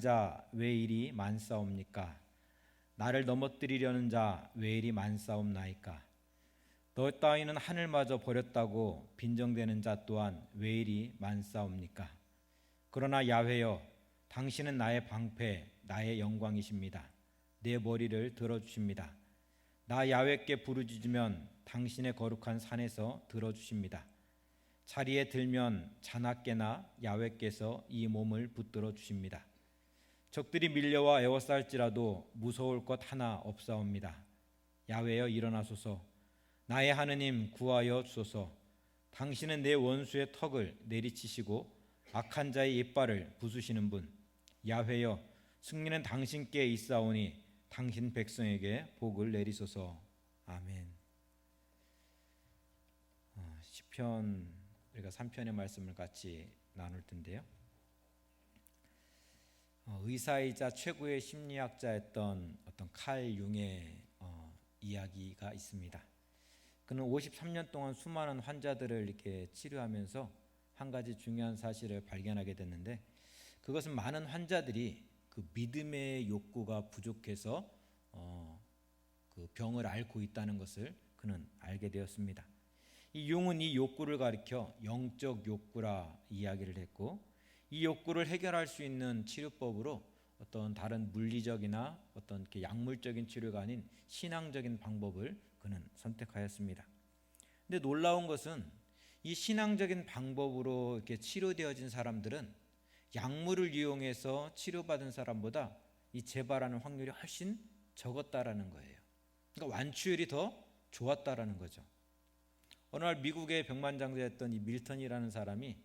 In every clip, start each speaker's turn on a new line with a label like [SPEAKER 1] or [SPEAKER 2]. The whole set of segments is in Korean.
[SPEAKER 1] 자 왜 이리 많사옵니까? 나를 넘어뜨리려는 자 왜 이리 많사옵나이까? 너 따위는 하늘마저 버렸다고 빈정대는 자 또한 왜 이리 많사옵니까? 그러나 야훼여, 당신은 나의 방패, 나의 영광이십니다. 내 머리를 들어주십니다. 나 야훼께 부르짖으면 당신의 거룩한 산에서 들어주십니다. 자리에 들면 자나깨나 야훼께서 이 몸을 붙들어 주십니다. 적들이 밀려와 에워쌀지라도 무서울 것 하나 없사옵니다. 야훼여 일어나소서. 나의 하느님 구하여 주소서. 당신은 내 원수의 턱을 내리치시고 악한 자의 이빨을 부수시는 분. 야훼여, 승리는 당신께 있사오니 당신 백성에게 복을 내리소서. 아멘. 시편 우리가 3편의 말씀을 같이 나눌 텐데요. 의사이자 최고의 심리학자였던 어떤 칼 융의 이야기가 있습니다. 그는 53년 동안 수많은 환자들을 이렇게 치료하면서 한 가지 중요한 사실을 발견하게 됐는데, 그것은 많은 환자들이 그 믿음의 욕구가 부족해서 그 병을 앓고 있다는 것을 그는 알게 되었습니다. 이 융은 이 욕구를 가리켜 영적 욕구라 이야기를 했고, 이 욕구를 해결할 수 있는 치료법으로 어떤 다른 물리적이나 어떤 이렇게 약물적인 치료가 아닌 신앙적인 방법을 그는 선택하였습니다. 근데 놀라운 것은 이 신앙적인 방법으로 이렇게 치료되어진 사람들은 약물을 이용해서 치료받은 사람보다 이 재발하는 확률이 훨씬 적었다라는 거예요. 그러니까 완치율이 더 좋았다라는 거죠. 어느 날 미국의 백만장자였던 이 밀턴이라는 사람이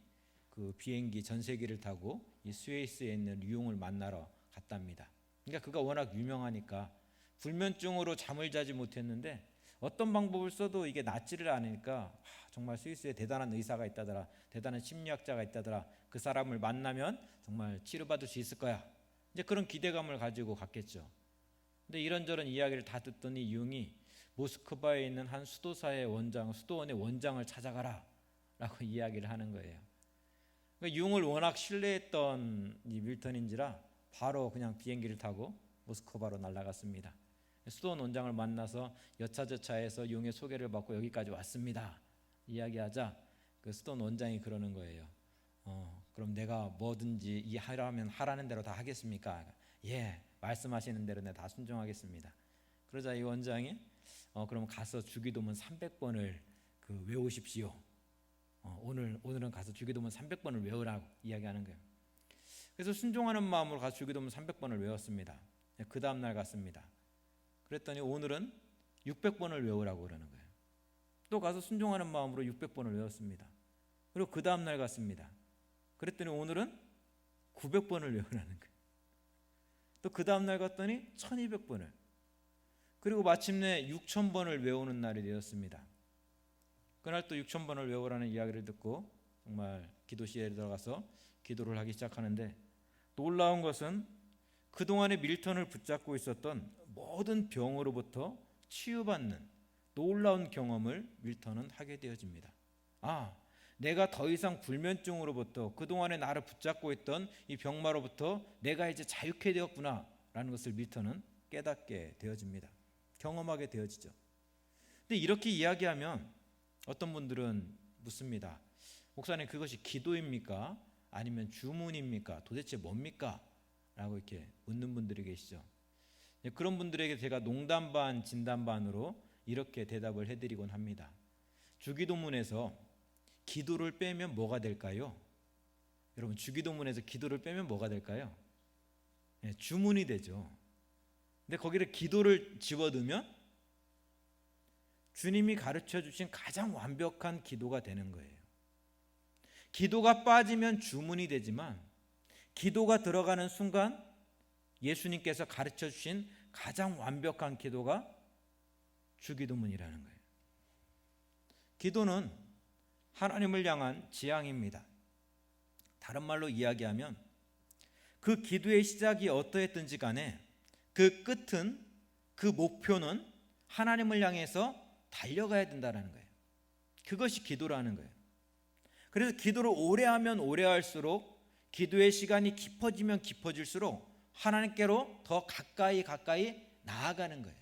[SPEAKER 1] 그 비행기 전세기를 타고 이 스위스에 있는 융을 만나러 갔답니다. 그러니까 그가 워낙 유명하니까 불면증으로 잠을 자지 못했는데 어떤 방법을 써도 이게 낫지를 않으니까 정말 스위스에 대단한 의사가 있다더라, 대단한 심리학자가 있다더라, 그 사람을 만나면 정말 치료받을 수 있을 거야, 이제 그런 기대감을 가지고 갔겠죠. 근데 이런저런 이야기를 다 듣더니 융이 모스크바에 있는 한 수도사의 원장, 수도원의 원장을 찾아가라 라고 이야기를 하는 거예요. 그러니까 융을 워낙 신뢰했던 이 밀턴인지라 바로 그냥 비행기를 타고 모스크바로 날아갔습니다. 수도원 원장을 만나서 여차저차해서 융의 소개를 받고 여기까지 왔습니다 이야기하자 그 수도원 원장이 그러는 거예요. 그럼 내가 뭐든지 이 하라면 하라는 대로 다 하겠습니까? 예, 말씀하시는 대로 내가 다 순종하겠습니다. 그러자 이 원장이 그럼 가서 주기도문 300번을 외우십시오. 오늘은 가서 주기도문 300번을 외우라고 이야기하는 거예요. 그래서 순종하는 마음으로 가서 주기도문 300번을 외웠습니다. 그 다음 날 갔습니다. 그랬더니 오늘은 600번을 외우라고 그러는 거예요. 또 가서 순종하는 마음으로 600번을 외웠습니다. 그리고 그 다음 날 갔습니다. 그랬더니 오늘은 900번을 외우라는 거예요. 또 그 다음 날 갔더니 1200번을, 그리고 마침내 6000번을 외우는 날이 되었습니다. 그날 또 6000번을 외우라는 이야기를 듣고 정말 기도실에 들어가서 기도를 하기 시작하는데, 놀라운 것은 그동안에 밀턴을 붙잡고 있었던 모든 병으로부터 치유받는 놀라운 경험을 밀턴은 하게 되어집니다. 내가 더 이상 불면증으로부터, 그동안에 나를 붙잡고 있던 이 병마로부터 내가 이제 자유케 되었구나 라는 것을 밀턴은 깨닫게 되어집니다. 경험하게 되어지죠. 근데 이렇게 이야기하면 어떤 분들은 묻습니다. 목사님, 그것이 기도입니까? 아니면 주문입니까? 도대체 뭡니까? 라고 이렇게 묻는 분들이 계시죠. 그런 분들에게 제가 농담 반 진담 반으로 이렇게 대답을 해드리곤 합니다. 주기도문에서 기도를 빼면 뭐가 될까요? 여러분, 주기도문에서 기도를 빼면 뭐가 될까요? 주문이 되죠. 근데 거기를 기도를 집어넣으면 주님이 가르쳐 주신 가장 완벽한 기도가 되는 거예요. 기도가 빠지면 주문이 되지만 기도가 들어가는 순간 예수님께서 가르쳐 주신 가장 완벽한 기도가 주기도문이라는 거예요. 기도는 하나님을 향한 지향입니다. 다른 말로 이야기하면 그 기도의 시작이 어떠했든지 간에 그 끝은, 그 목표는 하나님을 향해서 달려가야 된다는 거예요. 그것이 기도라는 거예요. 그래서 기도를 오래 하면 오래 할수록 기도의 시간이 깊어지면 깊어질수록 하나님께로 더 가까이 나아가는 거예요.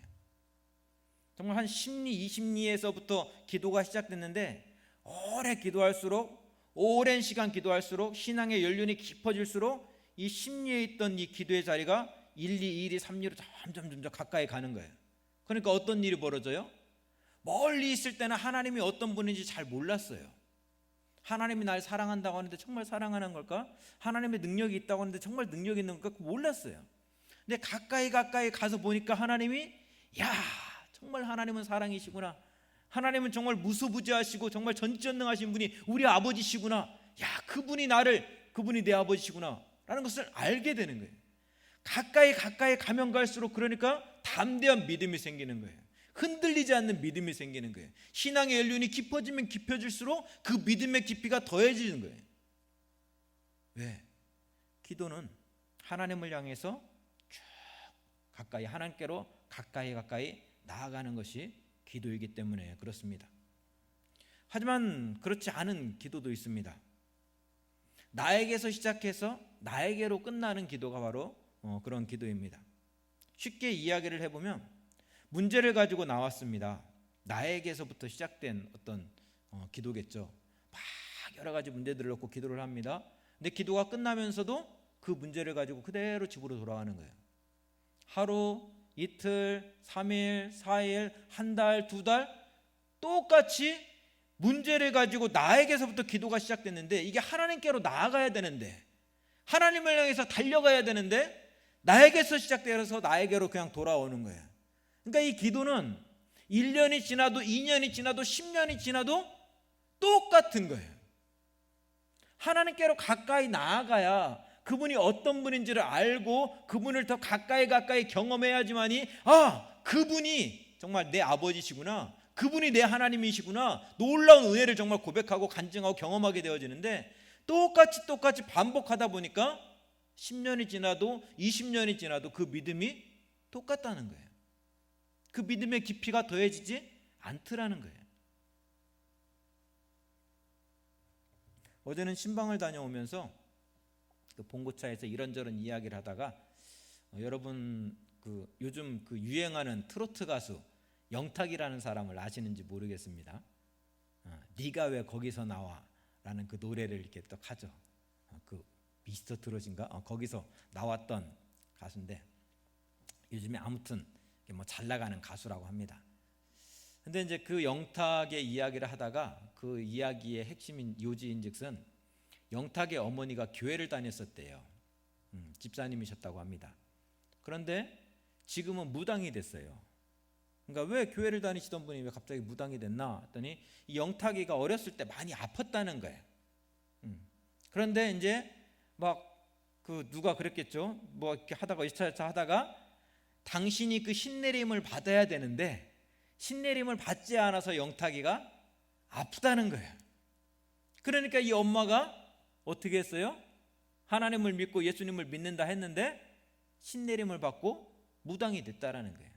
[SPEAKER 1] 정말 한 10리, 20리에서부터 기도가 시작됐는데 오래 기도할수록, 오랜 시간 기도할수록, 신앙의 연륜이 깊어질수록 이 10리에 있던 이 기도의 자리가 1, 2, 2리, 3리로 점점 가까이 가는 거예요. 그러니까 어떤 일이 벌어져요? 멀리 있을 때는 하나님이 어떤 분인지 잘 몰랐어요. 하나님이 날 사랑한다고 하는데 정말 사랑하는 걸까? 하나님의 능력이 있다고 하는데 정말 능력이 있는 걸까? 몰랐어요. 근데 가까이 가서 보니까 하나님이, 야, 정말 하나님은 사랑이시구나. 하나님은 정말 무소부지하시고 정말 전지전능하신 분이 우리 아버지시구나. 야, 그분이 내 아버지시구나 라는 것을 알게 되는 거예요. 가까이 가면 갈수록 그러니까 담대한 믿음이 생기는 거예요. 흔들리지 않는 믿음이 생기는 거예요. 신앙의 연륜이 깊어지면 깊어질수록 그 믿음의 깊이가 더해지는 거예요. 왜? 기도는 하나님을 향해서 쭉 가까이, 하나님께로 가까이 나아가는 것이 기도이기 때문에 그렇습니다. 하지만 그렇지 않은 기도도 있습니다. 나에게서 시작해서 나에게로 끝나는 기도가 바로 그런 기도입니다. 쉽게 이야기를 해보면 문제를 가지고 나왔습니다. 나에게서부터 시작된 어떤 기도겠죠. 막 여러 가지 문제들을 놓고 기도를 합니다. 근데 기도가 끝나면서도 그 문제를 가지고 그대로 집으로 돌아가는 거예요. 하루, 이틀, 3일, 4일, 한 달, 2달 똑같이 문제를 가지고 나에게서부터 기도가 시작됐는데 이게 하나님께로 나아가야 되는데, 하나님을 향해서 달려가야 되는데 나에게서 시작되어서 나에게로 그냥 돌아오는 거예요. 그러니까 이 기도는 1년이 지나도 2년이 지나도 10년이 지나도 똑같은 거예요. 하나님께로 가까이 나아가야 그분이 어떤 분인지를 알고 그분을 더 가까이 경험해야지만이, 아, 그분이 정말 내 아버지시구나, 그분이 내 하나님이시구나, 놀라운 은혜를 정말 고백하고 간증하고 경험하게 되어지는데, 똑같이 반복하다 보니까 10년이 지나도 20년이 지나도 그 믿음이 똑같다는 거예요. 그 믿음의 깊이가 더해지지 않더라는 거예요. 어제는 신방을 다녀오면서 그 봉고차에서 이런저런 이야기를 하다가 여러분 요즘 유행하는 트로트 가수 영탁이라는 사람을 아시는지 모르겠습니다. 네가 왜 거기서 나와 라는 그 노래를 이렇게 또 하죠. 그 미스터 트롯인가? 거기서 나왔던 가수인데 요즘에 아무튼 뭐 잘 나가는 가수라고 합니다. 근데 이제 그 영탁의 이야기를 하다가 그 이야기의 핵심인 요지인즉슨 영탁의 어머니가 교회를 다녔었대요. 집사님이셨다고 합니다. 그런데 지금은 무당이 됐어요. 그러니까 왜 교회를 다니시던 분이 왜 갑자기 무당이 됐나 했더니 이 영탁이가 어렸을 때 많이 아팠다는 거예요. 그런데 이제 막 누가 그랬겠죠. 뭐 이렇게 하다가 이차저차 하다가 당신이 그 신내림을 받아야 되는데 신내림을 받지 않아서 영탁이가 아프다는 거예요. 그러니까 이 엄마가 어떻게 했어요? 하나님을 믿고 예수님을 믿는다 했는데 신내림을 받고 무당이 됐다라는 거예요.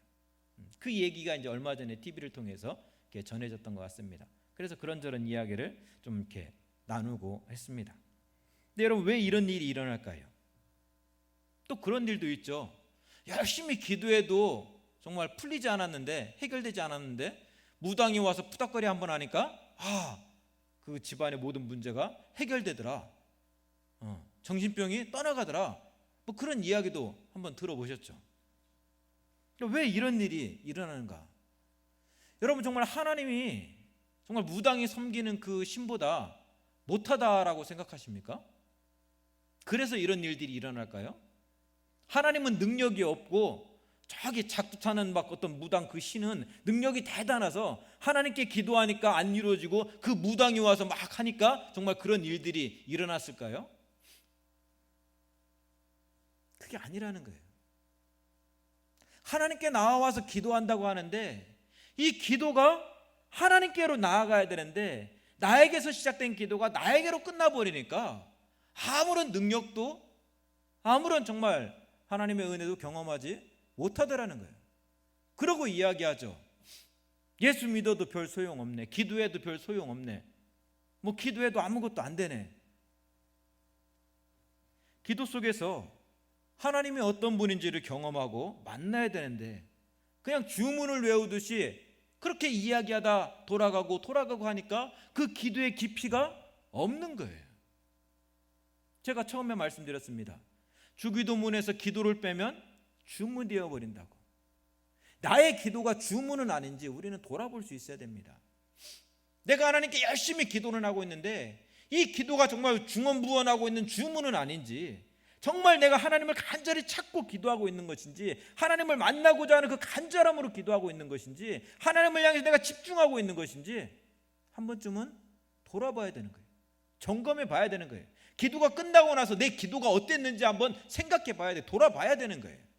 [SPEAKER 1] 그 얘기가 이제 얼마 전에 TV를 통해서 이렇게 전해졌던 것 같습니다. 그래서 그런저런 이야기를 좀 이렇게 나누고 했습니다. 근데 여러분, 왜 이런 일이 일어날까요? 또 그런 일도 있죠. 열심히 기도해도 정말 풀리지 않았는데, 해결되지 않았는데 무당이 와서 푸닥거리 한번 하니까 그 집안의 모든 문제가 해결되더라. 정신병이 떠나가더라. 뭐 그런 이야기도 한번 들어보셨죠. 왜 이런 일이 일어나는가? 여러분, 정말 하나님이 정말 무당이 섬기는 그 신보다 못하다라고 생각하십니까? 그래서 이런 일들이 일어날까요? 하나님은 능력이 없고 저기 작두타는 막 어떤 무당 그 신은 능력이 대단해서 하나님께 기도하니까 안 이루어지고 그 무당이 와서 막 하니까 정말 그런 일들이 일어났을까요? 그게 아니라는 거예요. 하나님께 나와서 기도한다고 하는데 이 기도가 하나님께로 나아가야 되는데 나에게서 시작된 기도가 나에게로 끝나버리니까 아무런 능력도 아무런 정말 하나님의 은혜도 경험하지 못하더라는 거예요. 그러고 이야기하죠. 예수 믿어도 별 소용없네. 기도해도 별 소용없네. 뭐 기도해도 아무것도 안 되네. 기도 속에서 하나님이 어떤 분인지를 경험하고 만나야 되는데 그냥 주문을 외우듯이 그렇게 이야기하다 돌아가고 하니까 그 기도의 깊이가 없는 거예요. 제가 처음에 말씀드렸습니다. 주기도문에서 기도를 빼면 주문되어 버린다고. 나의 기도가 주문은 아닌지 우리는 돌아볼 수 있어야 됩니다. 내가 하나님께 열심히 기도는 하고 있는데 이 기도가 정말 중언부언하고 있는 주문은 아닌지, 정말 내가 하나님을 간절히 찾고 기도하고 있는 것인지, 하나님을 만나고자 하는 그 간절함으로 기도하고 있는 것인지, 하나님을 향해서 내가 집중하고 있는 것인지 한 번쯤은 돌아봐야 되는 거예요. 점검해 봐야 되는 거예요. 기도가 끝나고 나서 내 기도가 어땠는지 한번 생각해 봐야 돼. 돌아봐야 되는 거예요.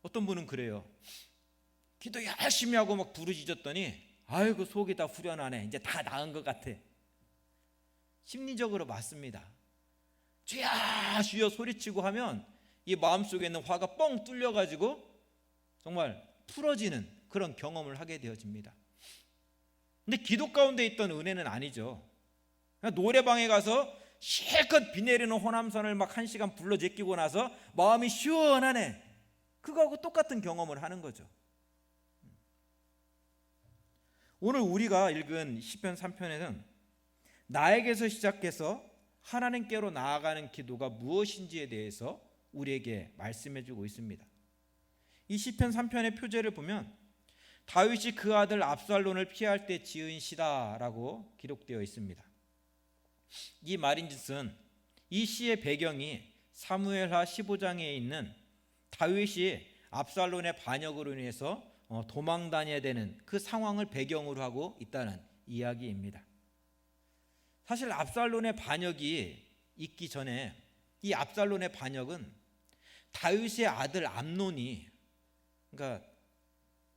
[SPEAKER 1] 어떤 분은 그래요. 기도 열심히 하고 막 부르짖었더니 아이고 속이 다 후련하네. 이제 다 나은 것 같아. 심리적으로 맞습니다. 주야 주여 소리치고 하면 이 마음속에 있는 화가 뻥 뚫려가지고 정말 풀어지는 그런 경험을 하게 되어집니다. 근데 기도 가운데 있던 은혜는 아니죠. 노래방에 가서 실컷 비 내리는 호남선을 막 1시간 불러 제끼고 나서 마음이 시원하네. 그거하고 똑같은 경험을 하는 거죠. 오늘 우리가 읽은 시편 3편에는 나에게서 시작해서 하나님께로 나아가는 기도가 무엇인지에 대해서 우리에게 말씀해 주고 있습니다. 이 시편 3편의 표제를 보면 다윗이 그 아들 압살론을 피할 때 지은 시다라고 기록되어 있습니다. 이 말인즉슨 이 시의 배경이 사무엘하 15장에 있는 다윗이 압살론의 반역으로 인해서 도망 다녀야 되는 그 상황을 배경으로 하고 있다는 이야기입니다. 사실 압살론의 반역이 있기 전에 이 압살론의 반역은 다윗의 아들 암논이, 그러니까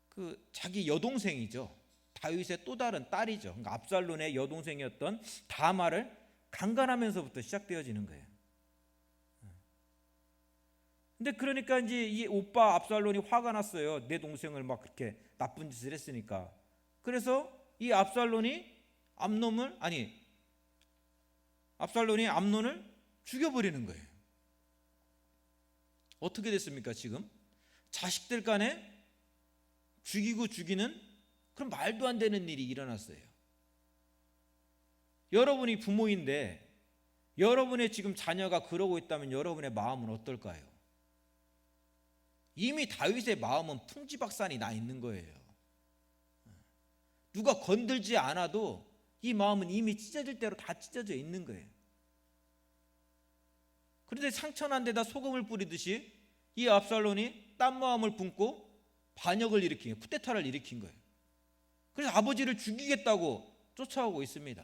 [SPEAKER 1] 그 자기 여동생이죠. 다윗의 또 다른 딸이죠. 그러니까 압살론의 여동생이었던 다마를 강간하면서부터 시작되어지는 거예요. 근데 그러니까 이제 이 오빠 압살론이 화가 났어요. 내 동생을 막 그렇게 나쁜 짓을 했으니까. 그래서 이 압살론이 암논을 죽여버리는 거예요. 어떻게 됐습니까? 지금 자식들 간에 죽이는 그런 말도 안 되는 일이 일어났어요. 여러분이 부모인데 여러분의 지금 자녀가 그러고 있다면 여러분의 마음은 어떨까요? 이미 다윗의 마음은 풍지박산이 나 있는 거예요. 누가 건들지 않아도 이 마음은 이미 찢어질 대로 다 찢어져 있는 거예요. 그런데 상처난 데다 소금을 뿌리듯이 이 압살론이 딴 마음을 품고 반역을 일으킨, 쿠데타를 일으킨 거예요. 그래서 아버지를 죽이겠다고 쫓아오고 있습니다.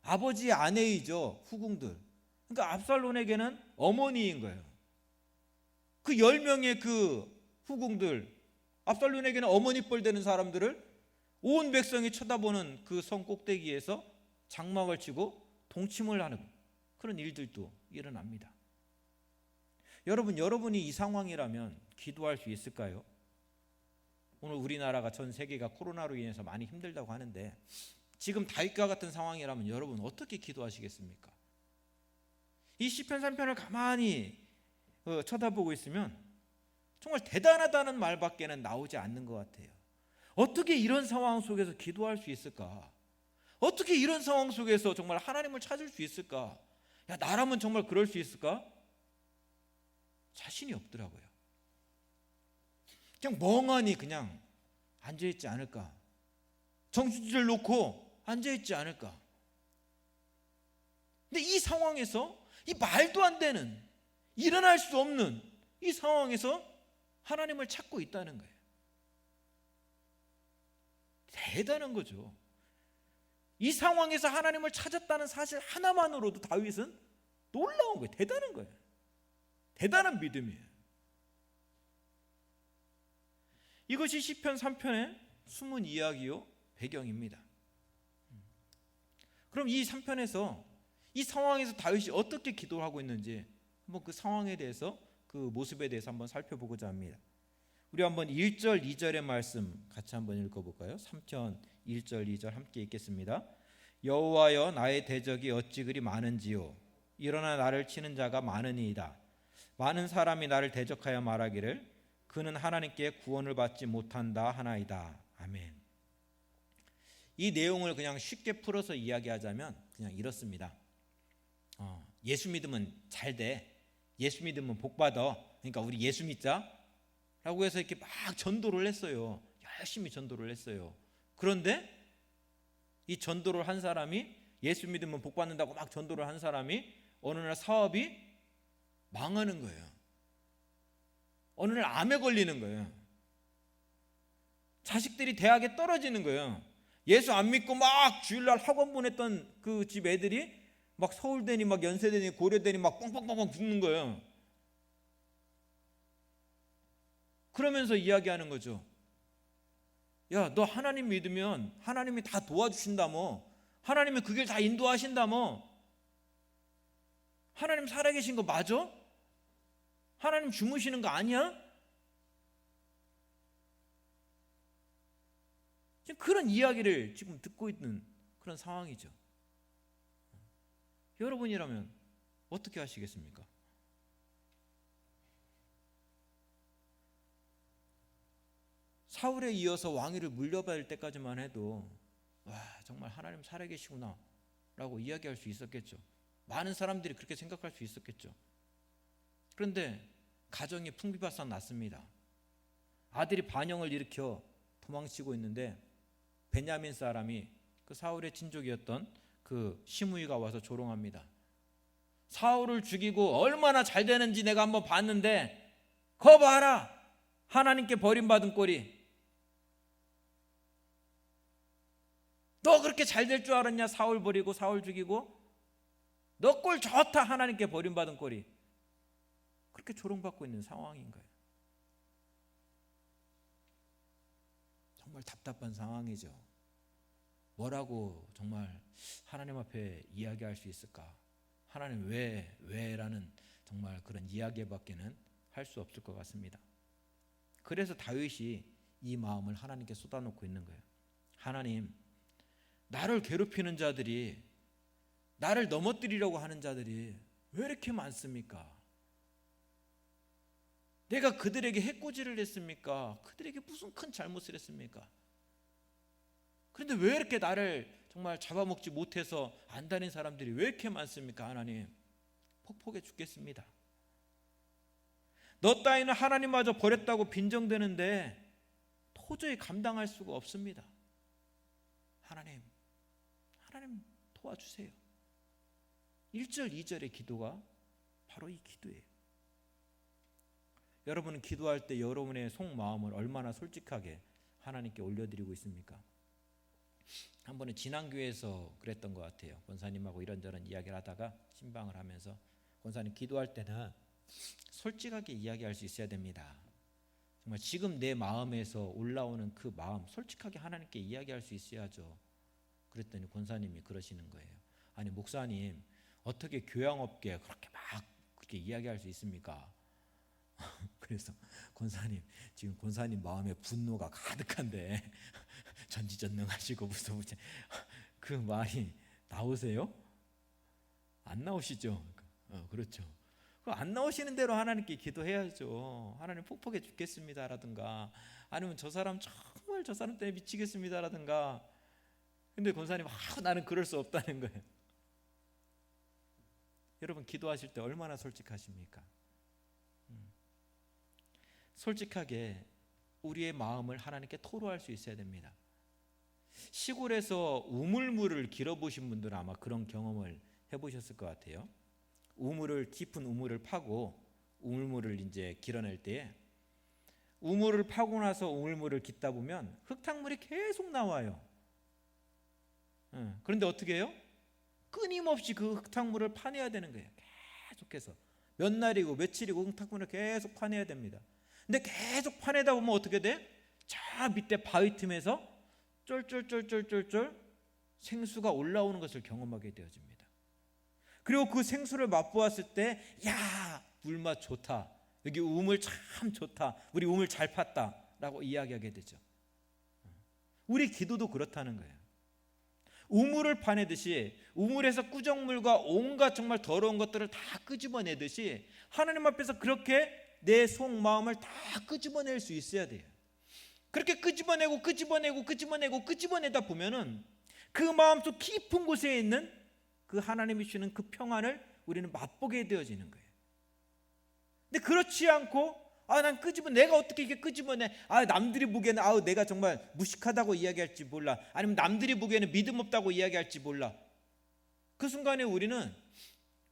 [SPEAKER 1] 아버지의 아내이죠, 후궁들. 그러니까 압살론에게는 어머니인 거예요. 그 10명의 그 후궁들, 압살론에게는 어머니 뻘 되는 사람들을 온 백성이 쳐다보는 그 성 꼭대기에서 장막을 치고 동침을 하는 그런 일들도 일어납니다. 여러분이 이 상황이라면 기도할 수 있을까요? 오늘 우리나라가 전 세계가 코로나로 인해서 많이 힘들다고 하는데 지금 다윗과 같은 상황이라면 여러분 어떻게 기도하시겠습니까? 이 시편 3편을 가만히 쳐다보고 있으면 정말 대단하다는 말밖에는 나오지 않는 것 같아요. 어떻게 이런 상황 속에서 기도할 수 있을까? 어떻게 이런 상황 속에서 정말 하나님을 찾을 수 있을까? 야, 나라면 정말 그럴 수 있을까? 자신이 없더라고요. 그냥 멍하니 그냥 앉아있지 않을까? 정신줄을 놓고 앉아있지 않을까? 근데 이 상황에서 이 말도 안 되는, 일어날 수 없는 이 상황에서 하나님을 찾고 있다는 거예요. 대단한 거죠. 이 상황에서 하나님을 찾았다는 사실 하나만으로도 다윗은 놀라운 거예요. 대단한 거예요. 대단한 믿음이에요. 이것이 시편 3편의 숨은 이야기요 배경입니다. 그럼 이 3편에서 이 상황에서 다윗이 어떻게 기도를 하고 있는지 한번 그 상황에 대해서, 그 모습에 대해서 한번 살펴보고자 합니다. 우리 한번 1절 2절의 말씀 같이 한번 읽어볼까요? 3편 1절 2절 함께 읽겠습니다. 여호와여 나의 대적이 어찌 그리 많은지요. 일어나 나를 치는 자가 많으니이다. 많은 사람이 나를 대적하여 말하기를 그는 하나님께 구원을 받지 못한다 하나이다. 아멘. 이 내용을 그냥 쉽게 풀어서 이야기하자면 그냥 이렇습니다. 예수 믿으면 잘 돼. 예수 믿으면 복 받아. 그러니까 우리 예수 믿자 라고 해서 이렇게 막 전도를 했어요. 열심히 전도를 했어요. 그런데 이 전도를 한 사람이, 예수 믿으면 복 받는다고 막 전도를 한 사람이 어느 날 사업이 망하는 거예요. 어느 날 암에 걸리는 거예요. 자식들이 대학에 떨어지는 거예요. 예수 안 믿고 막 주일날 학원 보냈던 그 집 애들이 막 서울대니 막 연세대니 고려대니 막 뻥뻥뻥뻥 붙는 거예요. 그러면서 이야기하는 거죠. 야, 너 하나님 믿으면 하나님이 다 도와주신다며. 하나님이 그 길 다 인도하신다며. 하나님 살아계신 거 맞아? 하나님 주무시는 거 아니야? 지금 그런 이야기를 지금 듣고 있는 그런 상황이죠. 여러분이라면 어떻게 하시겠습니까? 사울에 이어서 왕위를 물려받을 때까지만 해도 와, 정말 하나님 살아계시구나 라고 이야기할 수 있었겠죠. 많은 사람들이 그렇게 생각할 수 있었겠죠. 그런데 가정이 풍비박산 났습니다. 아들이 반영을 일으켜 도망치고 있는데 베냐민 사람이 그 사울의 친족이었던 그 시므이가 와서 조롱합니다. 사울을 죽이고 얼마나 잘 되는지 내가 한번 봤는데 거 봐라, 하나님께 버림받은 꼴이. 너 그렇게 잘 될 줄 알았냐? 사울 버리고 사울 죽이고. 너 꼴 좋다, 하나님께 버림받은 꼴이. 그렇게 조롱받고 있는 상황인 거예요. 정말 답답한 상황이죠. 뭐라고 정말 하나님 앞에 이야기할 수 있을까? 하나님 왜라는 정말 그런 이야기밖에는 할 수 없을 것 같습니다. 그래서 다윗이 이 마음을 하나님께 쏟아놓고 있는 거예요. 하나님, 나를 괴롭히는 자들이, 나를 넘어뜨리려고 하는 자들이 왜 이렇게 많습니까? 내가 그들에게 해코지를 했습니까? 그들에게 무슨 큰 잘못을 했습니까? 그런데 왜 이렇게 나를 정말 잡아먹지 못해서 안다는 사람들이 왜 이렇게 많습니까? 하나님, 폭폭해 죽겠습니다. 너 따위는 하나님마저 버렸다고 빈정대는데 도저히 감당할 수가 없습니다. 하나님 도와주세요. 1절 2절의 기도가 바로 이 기도예요. 여러분은 기도할 때 여러분의 속마음을 얼마나 솔직하게 하나님께 올려드리고 있습니까? 한 번은 진앙교회에서 그랬던 것 같아요. 권사님하고 이런저런 이야기를 하다가 신방을 하면서, 권사님 기도할 때는 솔직하게 이야기할 수 있어야 됩니다. 정말 지금 내 마음에서 올라오는 그 마음 솔직하게 하나님께 이야기할 수 있어야죠. 그랬더니 권사님이 그러시는 거예요. 아니 목사님, 어떻게 교양업계 그렇게 막 그렇게 이야기할 수 있습니까? 그래서 권사님, 지금 권사님 마음에 분노가 가득한데 전지전능하시고 무슨 그 말이 나오세요? 안 나오시죠? 그렇죠. 안 나오시는 대로 하나님께 기도해야죠. 하나님 폭폭해 죽겠습니다라든가, 아니면 저 사람 정말 저 사람 때문에 미치겠습니다라든가. 근데 권사님 나는 그럴 수 없다는 거예요. 여러분 기도하실 때 얼마나 솔직하십니까? 솔직하게 우리의 마음을 하나님께 토로할 수 있어야 됩니다. 시골에서 우물물을 길어보신 분들은 아마 그런 경험을 해보셨을 것 같아요. 깊은 우물을 파고 우물물을 이제 길어낼 때에, 우물을 파고 나서 우물물을 깃다 보면 흙탕물이 계속 나와요. 그런데 어떻게 해요? 끊임없이 그 흙탕물을 파내야 되는 거예요. 계속해서 몇 날이고 며칠이고 흙탕물을 계속 파내야 됩니다. 근데 계속 파내다 보면 어떻게 돼? 저 밑에 바위 틈에서 쫄쫄쫄쫄쫄쫄 생수가 올라오는 것을 경험하게 되어집니다. 그리고 그 생수를 맛보았을 때, 야, 물맛 좋다. 여기 우물 참 좋다, 우리 우물 잘 팠다 라고 이야기하게 되죠. 우리 기도도 그렇다는 거예요. 우물을 파내듯이 우물에서 꾸정물과 온갖 정말 더러운 것들을 다 끄집어내듯이 하나님 앞에서 그렇게 내 속마음을 다 끄집어낼 수 있어야 돼요. 그렇게 끄집어내다 보면은 그 마음속 깊은 곳에 있는 그 하나님이 주시는 그 평안을 우리는 맛보게 되어지는 거예요. 근데 그렇지 않고 난 내가 어떻게 이렇게 끄집어내? 남들이 보기에는 내가 정말 무식하다고 이야기할지 몰라. 아니면 남들이 보기에는 믿음 없다고 이야기할지 몰라. 그 순간에 우리는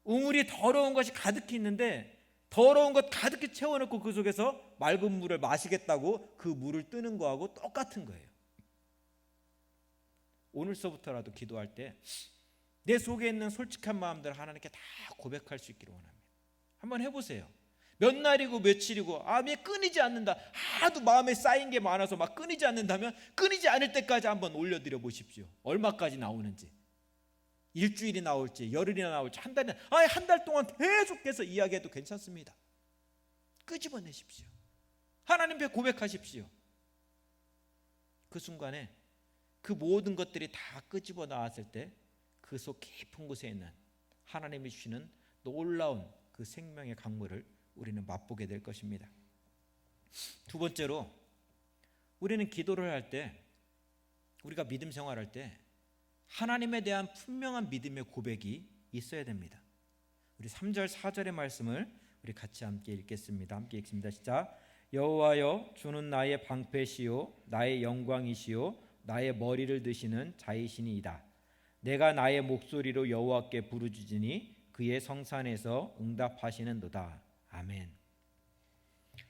[SPEAKER 1] 우물이 더러운 것이 가득히 있는데 더러운 것 가득히 채워놓고 그 속에서 맑은 물을 마시겠다고 그 물을 뜨는 거하고 똑같은 거예요. 오늘서부터라도 기도할 때 내 속에 있는 솔직한 마음들을 하나님께 다 고백할 수 있기를 원합니다. 한번 해보세요. 몇 날이고 며칠이고 왜 끊이지 않는다, 하도 마음에 쌓인 게 많아서 막 끊이지 않는다면 끊이지 않을 때까지 한번 올려드려 보십시오. 얼마까지 나오는지, 일주일이 나올지 열흘이나 나올지 한 달이나, 한 달 동안 계속해서 이야기해도 괜찮습니다. 끄집어내십시오. 하나님 앞에 고백하십시오. 그 순간에 그 모든 것들이 다 끄집어 나왔을 때 그 속 깊은 곳에 있는 하나님이 주시는 놀라운 그 생명의 강물을 우리는 맛보게 될 것입니다. 두 번째로, 우리는 기도를 할 때, 우리가 믿음 생활할 때 하나님에 대한 분명한 믿음의 고백이 있어야 됩니다. 우리 3절 4절의 말씀을 우리 같이 함께 읽겠습니다. 함께 읽습니다. 시작. 여호와여, 주는 나의 방패시요 나의 영광이시요 나의 머리를 드시는 자이시니이다. 내가 나의 목소리로 여호와께 부르짖으니 그의 성산에서 응답하시는도다. 아멘.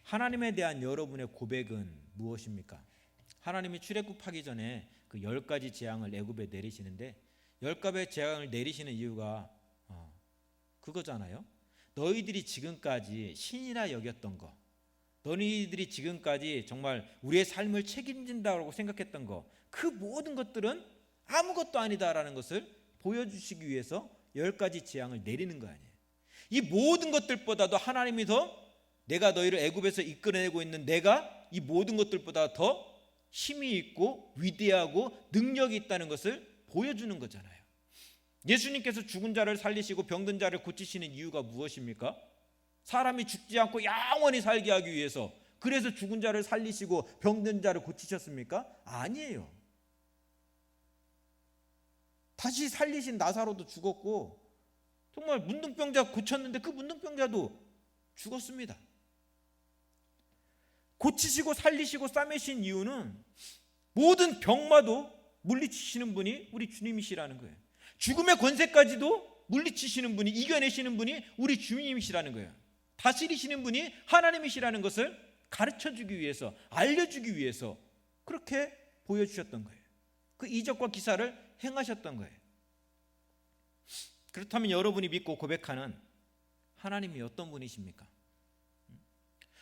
[SPEAKER 1] 하나님에 대한 여러분의 고백은 무엇입니까? 하나님이 출애굽하기 전에 그 10가지 재앙을 애굽에 내리시는데 10가지 재앙을 내리시는 이유가 그거잖아요. 너희들이 지금까지 신이라 여겼던 거, 너희들이 지금까지 정말 우리의 삶을 책임진다고 생각했던 거, 그 모든 것들은 아무것도 아니다라는 것을 보여주시기 위해서 10가지 재앙을 내리는 거 아니에요. 이 모든 것들보다도 하나님이 더, 내가 너희를 애굽에서 이끌어내고 있는 내가 이 모든 것들보다 더 힘이 있고 위대하고 능력이 있다는 것을 보여주는 거잖아요. 예수님께서 죽은 자를 살리시고 병든 자를 고치시는 이유가 무엇입니까? 사람이 죽지 않고 영원히 살게 하기 위해서, 그래서 죽은 자를 살리시고 병든 자를 고치셨습니까? 아니에요. 다시 살리신 나사로도 죽었고 정말 문둥병자 고쳤는데 그 문둥병자도 죽었습니다. 고치시고 살리시고 싸매신 이유는 모든 병마도 물리치시는 분이 우리 주님이시라는 거예요. 죽음의 권세까지도 물리치시는 분이, 이겨내시는 분이 우리 주님이시라는 거예요. 다스리시는 분이 하나님이시라는 것을 가르쳐주기 위해서, 알려주기 위해서 그렇게 보여주셨던 거예요. 그 이적과 기사를 행하셨던 거예요. 그렇다면 여러분이 믿고 고백하는 하나님이 어떤 분이십니까?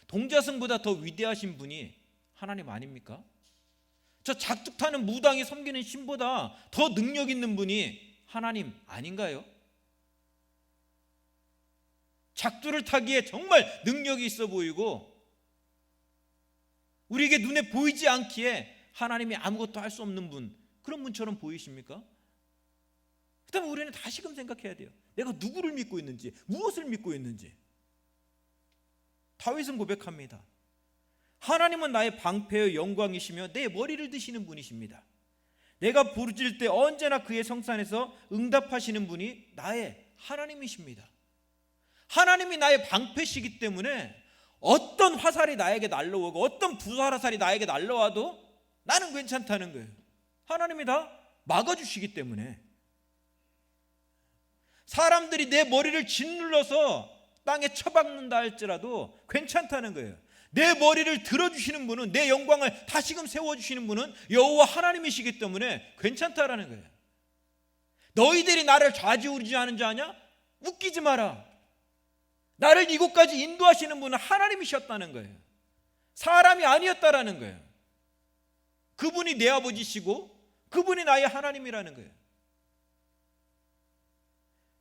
[SPEAKER 1] 동자승보다 더 위대하신 분이 하나님 아닙니까? 저 작두 타는 무당이 섬기는 신보다 더 능력 있는 분이 하나님 아닌가요? 작두를 타기에 정말 능력이 있어 보이고 우리에게 눈에 보이지 않기에 하나님이 아무것도 할 수 없는 분, 그런 분처럼 보이십니까? 그다음에 우리는 다시금 생각해야 돼요. 내가 누구를 믿고 있는지, 무엇을 믿고 있는지. 다윗은 고백합니다. 하나님은 나의 방패의 영광이시며 내 머리를 드시는 분이십니다. 내가 부르짖을 때 언제나 그의 성산에서 응답하시는 분이 나의 하나님이십니다. 하나님이 나의 방패시기 때문에 어떤 화살이 나에게 날라오고 어떤 부사화살이 나에게 날라와도 나는 괜찮다는 거예요. 하나님이 다 막아주시기 때문에. 사람들이 내 머리를 짓눌러서 땅에 쳐박는다 할지라도 괜찮다는 거예요. 내 머리를 들어주시는 분은, 내 영광을 다시금 세워주시는 분은 여호와 하나님이시기 때문에 괜찮다라는 거예요. 너희들이 나를 좌지우지하는 자 아냐? 웃기지 마라. 나를 이곳까지 인도하시는 분은 하나님이셨다는 거예요. 사람이 아니었다라는 거예요. 그분이 내 아버지시고 그분이 나의 하나님이라는 거예요.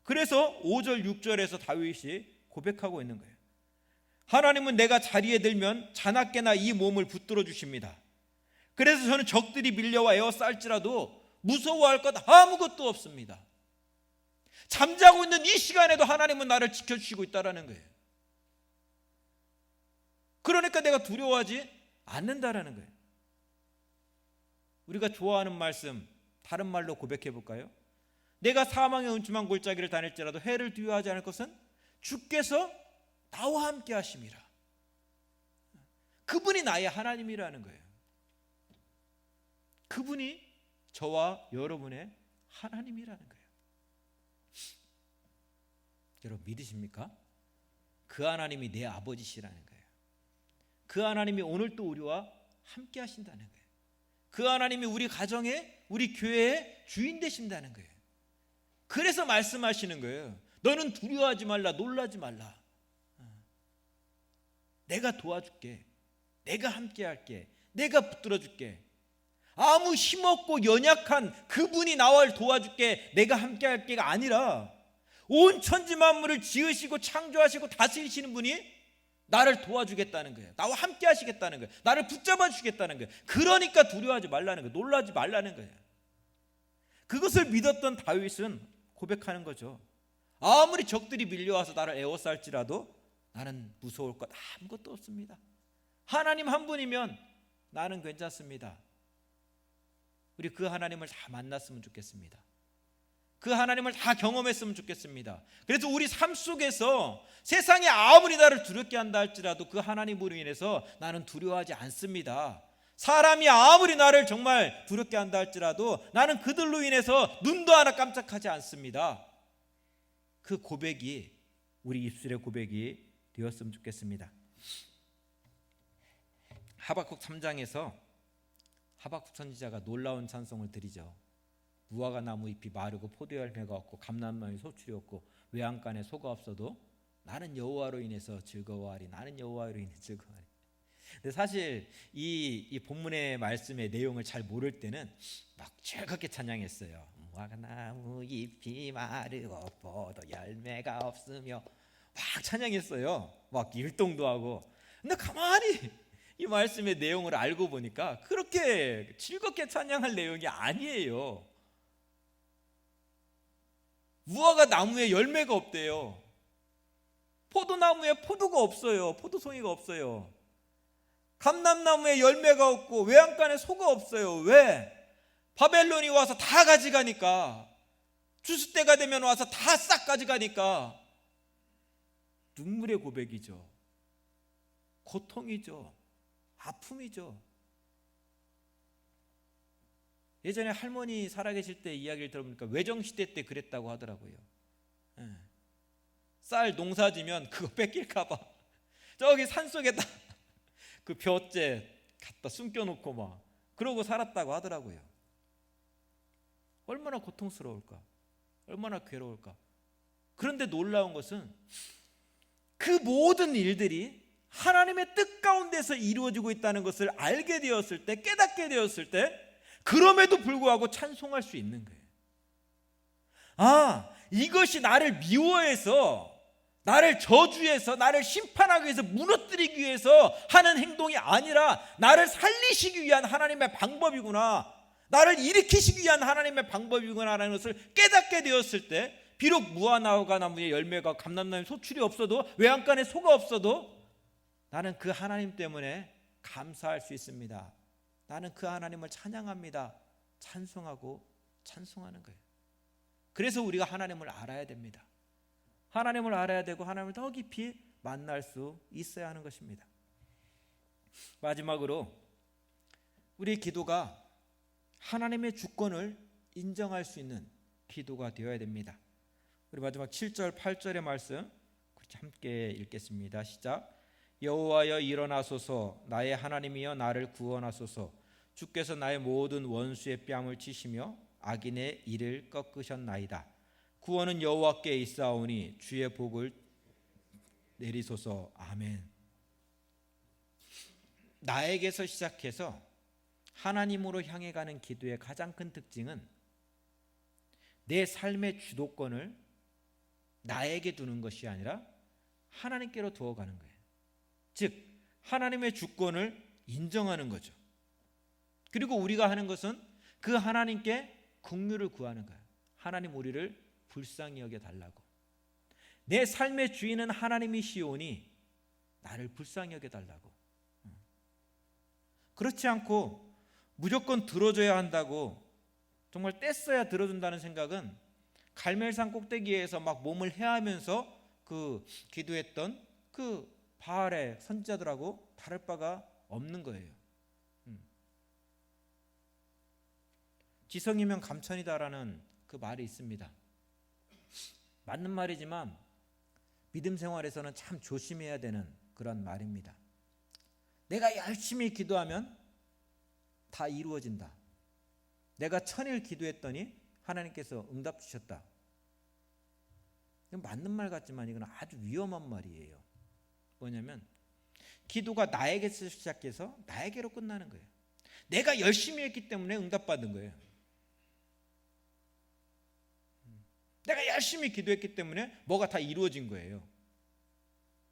[SPEAKER 1] 그래서 5절 6절에서 다윗이 고백하고 있는 거예요. 하나님은 내가 자리에 들면 자나깨나 이 몸을 붙들어 주십니다. 그래서 저는 적들이 밀려와 에워쌀지라도 무서워할 것 아무것도 없습니다. 잠자고 있는 이 시간에도 하나님은 나를 지켜주시고 있다는 거예요. 그러니까 내가 두려워하지 않는다라는 거예요. 우리가 좋아하는 말씀 다른 말로 고백해 볼까요? 내가 사망의 음침한 골짜기를 다닐지라도 해를 두려워하지 않을 것은 주께서 나와 함께 하심이라. 그분이 나의 하나님이라는 거예요. 그분이 저와 여러분의 하나님이라는 거예요. 여러분 믿으십니까? 그 하나님이 내 아버지시라는 거예요. 그 하나님이 오늘도 우리와 함께 하신다는 거예요. 그 하나님이 우리 가정에, 우리 교회의 주인 되신다는 거예요. 그래서 말씀하시는 거예요. 너는 두려워하지 말라, 놀라지 말라. 내가 도와줄게. 내가 함께 할게. 내가 붙들어 줄게. 아무 힘없고 연약한 그분이 나를 도와줄게. 내가 함께 할게가 아니라 온 천지 만물을 지으시고 창조하시고 다스리시는 분이 나를 도와주겠다는 거예요. 나와 함께 하시겠다는 거예요. 나를 붙잡아 주겠다는 거예요. 그러니까 두려워하지 말라는 거예요. 놀라지 말라는 거예요. 그것을 믿었던 다윗은 고백하는 거죠. 아무리 적들이 밀려와서 나를 에워쌀지라도 나는 무서울 것 아무것도 없습니다. 하나님 한 분이면 나는 괜찮습니다. 우리 그 하나님을 다 만났으면 좋겠습니다. 그 하나님을 다 경험했으면 좋겠습니다. 그래서 우리 삶 속에서 세상이 아무리 나를 두렵게 한다 할지라도 그 하나님으로 인해서 나는 두려워하지 않습니다. 사람이 아무리 나를 정말 두렵게 한다 할지라도 나는 그들로 인해서 눈도 하나 깜짝하지 않습니다. 그 고백이 우리 입술의 고백이 되었으면 좋겠습니다. 하박국 3장에서 하박국 선지자가 놀라운 찬송을 드리죠. 무화과 나무 잎이 마르고 포도 열매가 없고 감람나무에 소출이 없고 외양간에 소가 없어도 나는 여호와로 인해서 즐거워하리. 나는 여호와로 인해 즐거워하리. 근데 사실 이 본문의 말씀의 내용을 잘 모를 때는 막 즐겁게 찬양했어요. 무화과 나무 잎이 마르고 포도 열매가 없으며 막 찬양했어요. 막 율동도 하고. 근데 가만히 이 말씀의 내용을 알고 보니까 그렇게 즐겁게 찬양할 내용이 아니에요. 무화과 나무에 열매가 없대요. 포도나무에 포도가 없어요. 포도송이가 없어요. 감람나무에 열매가 없고 외양간에 소가 없어요. 왜? 바벨론이 와서 다 가져가니까. 추수 때가 되면 와서 다 싹 가져가니까. 눈물의 고백이죠. 고통이죠. 아픔이죠. 예전에 할머니 살아계실 때 이야기를 들어보니까 외정시대 때 그랬다고 하더라고요. 쌀 농사지면 그거 뺏길까봐 저기 산속에다 그 벼째 갖다 숨겨놓고 막 그러고 살았다고 하더라고요. 얼마나 고통스러울까, 얼마나 괴로울까. 그런데 놀라운 것은 그 모든 일들이 하나님의 뜻 가운데서 이루어지고 있다는 것을 알게 되었을 때, 깨닫게 되었을 때, 그럼에도 불구하고 찬송할 수 있는 거예요. 아, 이것이 나를 미워해서, 나를 저주해서, 나를 심판하기 위해서, 무너뜨리기 위해서 하는 행동이 아니라 나를 살리시기 위한 하나님의 방법이구나, 나를 일으키시기 위한 하나님의 방법이구나라는 것을 깨닫게 되었을 때, 비록 무화과 나무에 열매가 감람나무에 소출이 없어도, 외양간에 소가 없어도 나는 그 하나님 때문에 감사할 수 있습니다. 나는 그 하나님을 찬양합니다. 찬송하고 찬송하는 거예요. 그래서 우리가 하나님을 알아야 됩니다. 하나님을 알아야 되고 하나님을 더 깊이 만날 수 있어야 하는 것입니다. 마지막으로 우리 기도가 하나님의 주권을 인정할 수 있는 기도가 되어야 됩니다. 우리 마지막 7절 8절의 말씀 함께 읽겠습니다. 시작. 여호와여 일어나소서, 나의 하나님이여 나를 구원하소서. 주께서 나의 모든 원수의 뺨을 치시며 악인의 이를 꺾으셨나이다. 구원은 여호와께 있사오니 주의 복을 내리소서. 아멘. 나에게서 시작해서 하나님으로 향해 가는 기도의 가장 큰 특징은 내 삶의 주도권을 나에게 두는 것이 아니라 하나님께로 두어가는 거예요. 즉 하나님의 주권을 인정하는 거죠. 그리고 우리가 하는 것은 그 하나님께 긍휼을 구하는 거예요. 하나님 우리를 불쌍히 여겨 달라고. 내 삶의 주인은 하나님이시오니 나를 불쌍히 여겨 달라고. 그렇지 않고 무조건 들어줘야 한다고, 정말 떼써야 들어준다는 생각은 갈멜산 꼭대기에서 막 몸을 헤하면서 그 기도했던 그 바알의 선지자들하고 다를 바가 없는 거예요. 지성이면 감천이다라는 그 말이 있습니다. 맞는 말이지만 믿음 생활에서는 참 조심해야 되는 그런 말입니다. 내가 열심히 기도하면 다 이루어진다. 내가 1000일 기도했더니 하나님께서 응답 주셨다. 이건 맞는 말 같지만 이건 아주 위험한 말이에요. 뭐냐면 기도가 나에게서 시작해서 나에게로 끝나는 거예요. 내가 열심히 했기 때문에 응답받은 거예요. 내가 열심히 기도했기 때문에 뭐가 다 이루어진 거예요.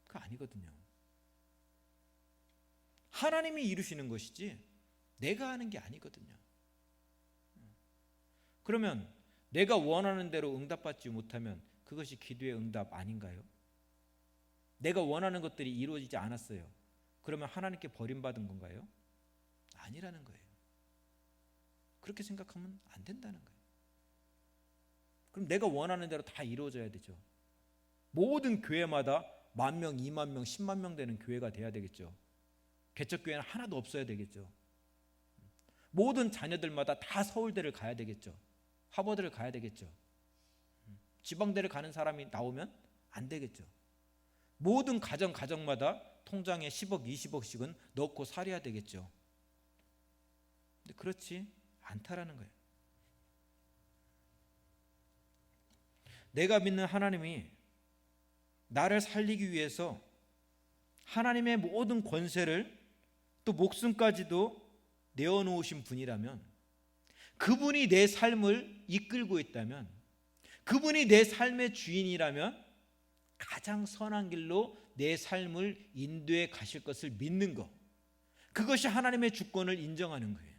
[SPEAKER 1] 그거 아니거든요. 하나님이 이루시는 것이지 내가 하는 게 아니거든요. 그러면 내가 원하는 대로 응답받지 못하면 그것이 기도의 응답 아닌가요? 내가 원하는 것들이 이루어지지 않았어요. 그러면 하나님께 버림받은 건가요? 아니라는 거예요. 그렇게 생각하면 안 된다는 거예요. 그럼 내가 원하는 대로 다 이루어져야 되죠. 모든 교회마다 10,000명, 20,000명, 100,000명 되는 교회가 돼야 되겠죠. 개척교회는 하나도 없어야 되겠죠. 모든 자녀들마다 다 서울대를 가야 되겠죠. 하버드를 가야 되겠죠. 지방대를 가는 사람이 나오면 안 되겠죠. 모든 가정마다 통장에 10억, 20억씩은 넣고 살아야 되겠죠. 근데 그렇지 않다라는 거예요. 내가 믿는 하나님이 나를 살리기 위해서 하나님의 모든 권세를 또 목숨까지도 내어놓으신 분이라면, 그분이 내 삶을 이끌고 있다면, 그분이 내 삶의 주인이라면 가장 선한 길로 내 삶을 인도해 가실 것을 믿는 것, 그것이 하나님의 주권을 인정하는 거예요.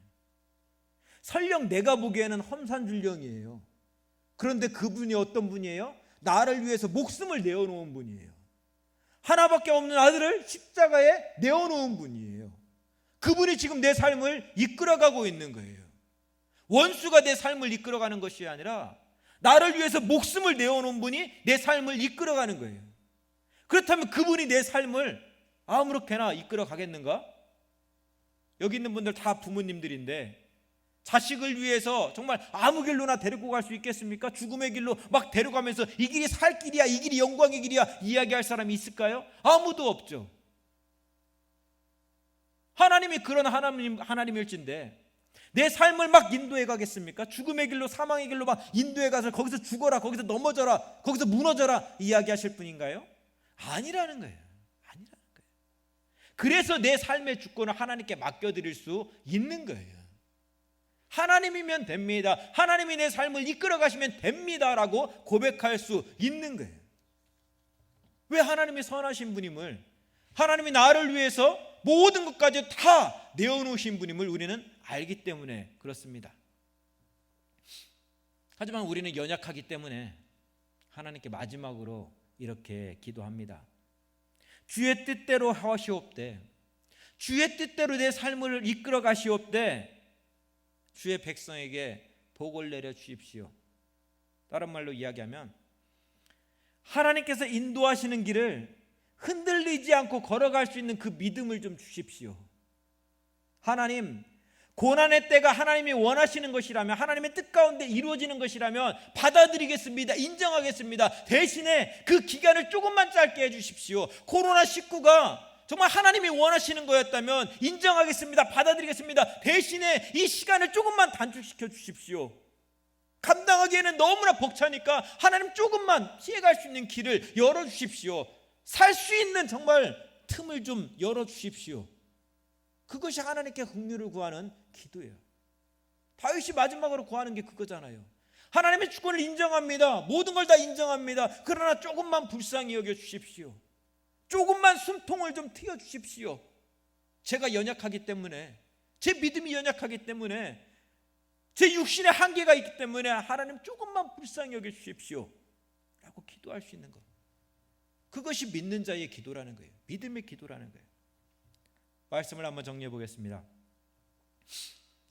[SPEAKER 1] 설령 내가 보기에는 험산줄령이에요. 그런데 그분이 어떤 분이에요? 나를 위해서 목숨을 내어놓은 분이에요. 하나밖에 없는 아들을 십자가에 내어놓은 분이에요. 그분이 지금 내 삶을 이끌어가고 있는 거예요. 원수가 내 삶을 이끌어가는 것이 아니라 나를 위해서 목숨을 내어놓은 분이 내 삶을 이끌어가는 거예요. 그렇다면 그분이 내 삶을 아무렇게나 이끌어가겠는가? 여기 있는 분들 다 부모님들인데 자식을 위해서 정말 아무 길로나 데리고 갈 수 있겠습니까? 죽음의 길로 막 데려가면서 이 길이 살 길이야, 이 길이 영광의 길이야 이야기할 사람이 있을까요? 아무도 없죠. 하나님이 그런 하나님일진데 내 삶을 막 인도해 가겠습니까? 죽음의 길로, 사망의 길로 막 인도해 가서 거기서 죽어라, 거기서 넘어져라, 거기서 무너져라 이야기하실 분인가요? 아니라는 거예요. 아니라는 거예요. 그래서 내 삶의 주권을 하나님께 맡겨드릴 수 있는 거예요. 하나님이면 됩니다. 하나님이 내 삶을 이끌어 가시면 됩니다라고 고백할 수 있는 거예요. 왜? 하나님이 선하신 분임을, 하나님이 나를 위해서 모든 것까지 다 내어놓으신 분임을 우리는 알기 때문에 그렇습니다. 하지만 우리는 연약하기 때문에 하나님께 마지막으로 이렇게 기도합니다. 주의 뜻대로 하시옵되, 주의 뜻대로 내 삶을 이끌어 가시옵되 주의 백성에게 복을 내려 주십시오. 다른 말로 이야기하면 하나님께서 인도하시는 길을 흔들리지 않고 걸어갈 수 있는 그 믿음을 좀 주십시오. 하나님, 고난의 때가 하나님이 원하시는 것이라면, 하나님의 뜻 가운데 이루어지는 것이라면 받아들이겠습니다. 인정하겠습니다. 대신에 그 기간을 조금만 짧게 해주십시오. 코로나19가 정말 하나님이 원하시는 거였다면 인정하겠습니다. 받아들이겠습니다. 대신에 이 시간을 조금만 단축시켜 주십시오. 감당하기에는 너무나 벅차니까 하나님 조금만 피해갈 수 있는 길을 열어주십시오. 살 수 있는 정말 틈을 좀 열어주십시오. 그것이 하나님께 긍휼을 구하는 기도예요. 다윗이 마지막으로 구하는 게 그거잖아요. 하나님의 주권을 인정합니다. 모든 걸 다 인정합니다. 그러나 조금만 불쌍히 여겨 주십시오. 조금만 숨통을 좀 트여 주십시오. 제가 연약하기 때문에, 제 믿음이 연약하기 때문에, 제 육신의 한계가 있기 때문에 하나님 조금만 불쌍히 여겨 주십시오 라고 기도할 수 있는 것, 그것이 믿는 자의 기도라는 거예요. 믿음의 기도라는 거예요. 말씀을 한번 정리해 보겠습니다.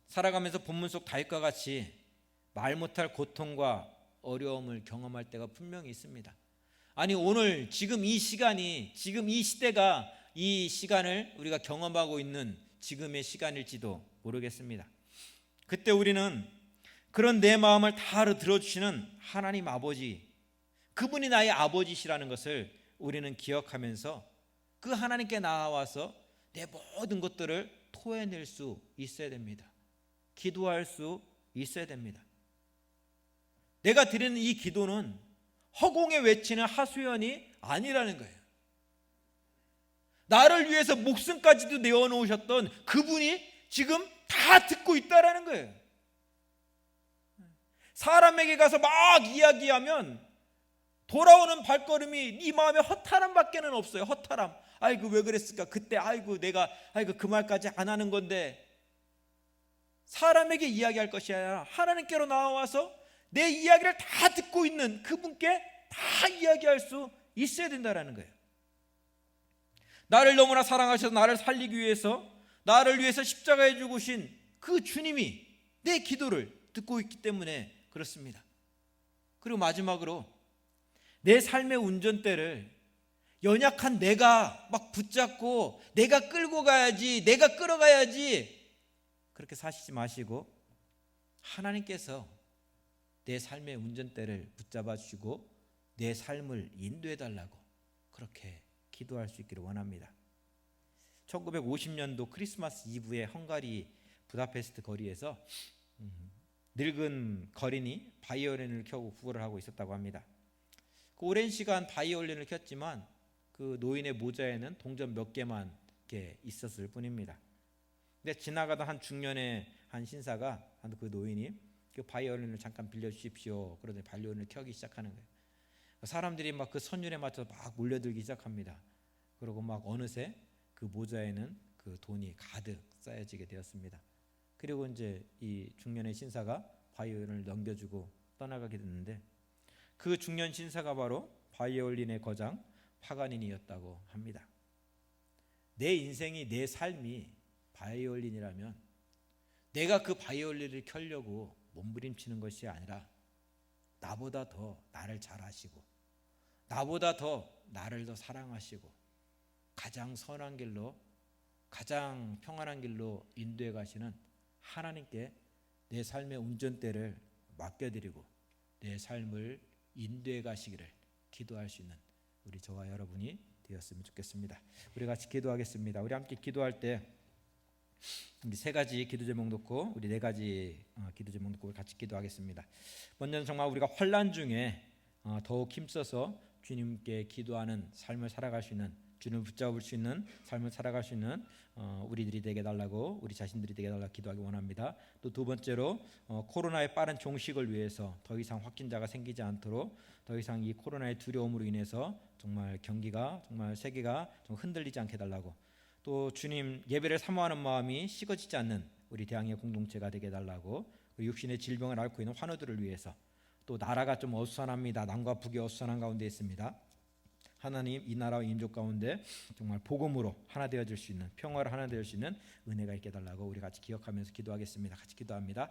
[SPEAKER 1] 살아가면서 본문 속 다윗과 같이 말 못할 고통과 어려움을 경험할 때가 분명히 있습니다. 아니, 오늘 지금 이 시간이, 지금 이 시대가 이 시간을 우리가 경험하고 있는 지금의 시간일지도 모르겠습니다. 그때 우리는 그런 내 마음을 다 들어주시는 하나님 아버지, 그분이 나의 아버지시라는 것을 우리는 기억하면서 그 하나님께 나아와서 내 모든 것들을 토해낼 수 있어야 됩니다. 기도할 수 있어야 됩니다. 내가 드리는 이 기도는 허공에 외치는 하소연이 아니라는 거예요. 나를 위해서 목숨까지도 내어놓으셨던 그분이 지금 다 듣고 있다라는 거예요. 사람에게 가서 막 이야기하면 돌아오는 발걸음이 네 마음에 허탈함밖에는 없어요. 허탈함. 아이고 왜 그랬을까? 그때 아이고 내가 그 말까지 안 하는 건데. 사람에게 이야기할 것이 아니라 하나님께로 나와서 내 이야기를 다 듣고 있는 그분께 다 이야기할 수 있어야 된다라는 거예요. 나를 너무나 사랑하셔서 나를 살리기 위해서, 나를 위해서 십자가에 죽으신 그 주님이 내 기도를 듣고 있기 때문에 그렇습니다. 그리고 마지막으로 내 삶의 운전대를 연약한 내가 막 붙잡고 내가 끌고 가야지, 내가 끌어가야지, 그렇게 사시지 마시고 하나님께서 내 삶의 운전대를 붙잡아 주시고 내 삶을 인도해 달라고 그렇게 기도할 수 있기를 원합니다. 1950년도 크리스마스 이브에 헝가리 부다페스트 거리에서 늙은 거린이 바이올린을 켜고 구걸을 하고 있었다고 합니다. 그 오랜 시간 바이올린을 켰지만 그 노인의 모자에는 동전 몇 개만 이렇게 있었을 뿐입니다. 근데 지나가던 한 중년의 한 신사가 그 노인이 그 바이올린을 잠깐 빌려주십시오. 그러더니 바이올린을 켜기 시작하는 거예요. 사람들이 막 그 선율에 맞춰서 막 몰려들기 시작합니다. 그리고 막 어느새 그 모자에는 그 돈이 가득 쌓여지게 되었습니다. 그리고 이제 이 중년의 신사가 바이올린을 넘겨주고 떠나가게 됐는데, 그 중년 신사가 바로 바이올린의 거장 파가니니였다고 합니다. 내 인생이, 내 삶이 바이올린이라면 내가 그 바이올린을 켜려고 몸부림치는 것이 아니라 나보다 더 나를 잘 아시고 나보다 더 나를 더 사랑하시고 가장 선한 길로, 가장 평안한 길로 인도해 가시는 하나님께 내 삶의 운전대를 맡겨드리고 내 삶을 인도해 가시기를 기도할 수 있는 우리 저와 여러분이 되었으면 좋겠습니다. 우리 같이 기도하겠습니다. 우리 함께 기도할 때 우리 세 가지 기도 제목 놓고, 우리 네 가지 기도 제목 놓고 같이 기도하겠습니다. 먼저는 정말 우리가 환난 중에 더욱 힘써서 주님께 기도하는 삶을 살아갈 수 있는, 주님을 붙잡을 수 있는 삶을 살아갈 수 있는 우리들이 되게 달라고, 우리 자신들이 되게 달라고 기도하기 원합니다. 또 두 번째로 코로나의 빠른 종식을 위해서 더 이상 확진자가 생기지 않도록, 더 이상 이 코로나의 두려움으로 인해서 정말 경기가, 정말 세계가 좀 흔들리지 않게 달라고, 또 주님 예배를 사모하는 마음이 식어지지 않는 우리 대항해 공동체가 되게 달라고, 육신의 질병을 앓고 있는 환우들을 위해서, 또 나라가 좀 어수선합니다. 남과 북이 어수선한 가운데 있습니다. 하나님, 이 나라와 인족 가운데 정말 복음으로 하나 되어질 수 있는, 평화로 하나 되어질 수 있는 은혜가 있게 달라고 우리 같이 기억하면서 기도하겠습니다. 같이 기도합니다.